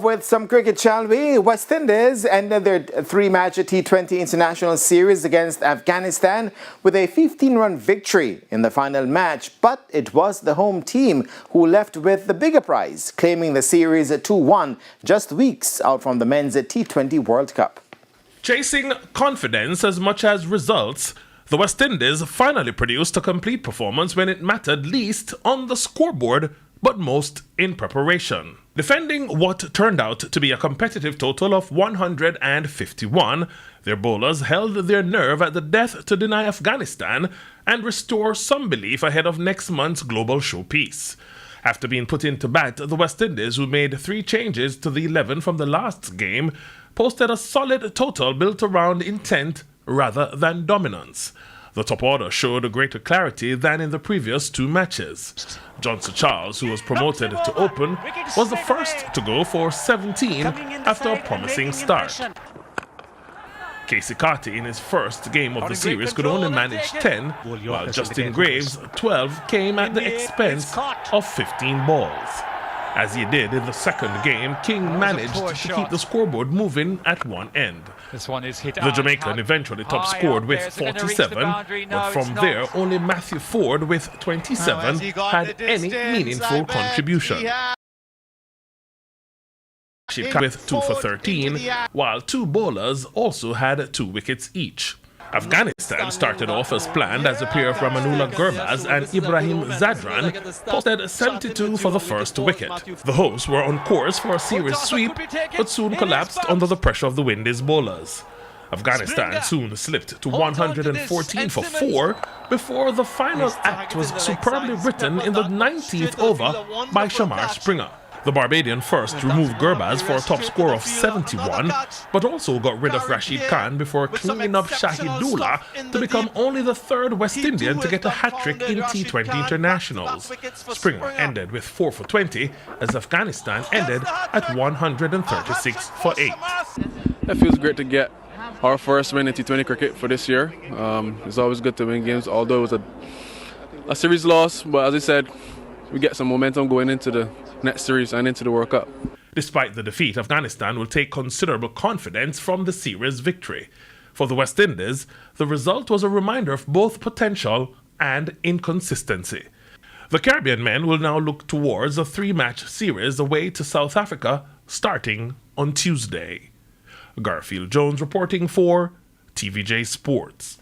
With some cricket, shall we? West Indies ended their three-match T20 international series against Afghanistan with a 15-run victory in the final match, but it was the home team who left with the bigger prize, claiming the series 2-1 just weeks out from the men's T20 World Cup. Chasing confidence as much as results, the West Indies finally produced a complete performance when it mattered least on the scoreboard, but most in preparation. Defending what turned out to be a competitive total of 151, their bowlers held their nerve at the death to deny Afghanistan and restore some belief ahead of next month's global showpiece. After being put into bat, the West Indies, who made 3 changes to the 11 from the last game, posted a solid total built around intent rather than dominance. The top order showed greater clarity than in the previous 2 matches. Johnson Charles, who was promoted to open, was the first to go for 17 after a promising start. Casey Carty, in his first game of the series, could only manage 10, while Justin Graves' 12 came at the expense of 15 balls. As he did in the second game, King managed to keep the scoreboard moving at one end. The Jamaican eventually top scored with 47, but from there only Matthew Ford with 27 had any meaningful contribution. With 2 for 13, while 2 bowlers also had 2 wickets each. Afghanistan started off as planned as a pair of Ramanullah Gurbaz and Ibrahim Zadran posted 72 for the first wicket. The hosts were on course for a series sweep, but soon collapsed under the pressure of the Windies bowlers. Afghanistan soon slipped to 114 for 4 before the final act was superbly written in the 19th over by Shamar Springer. The Barbadian first removed Gurbaz for a top score of 71, but also got rid of Rashid Khan before cleaning up Shahidullah to become only the 3rd West Indian to get a hat-trick in T20 internationals. Springer ended with 4 for 20 as Afghanistan ended at 136 for 8. It feels great to get our first win in T20 cricket for this year. It's always good to win games, although it was a series loss, but as I said, we get some momentum going into the next series and into the World Cup. Despite the defeat, Afghanistan will take considerable confidence from the series victory. For the West Indies, the result was a reminder of both potential and inconsistency. The Caribbean men will now look towards a 3-match series away to South Africa starting on Tuesday. Garfield Jones reporting for TVJ Sports.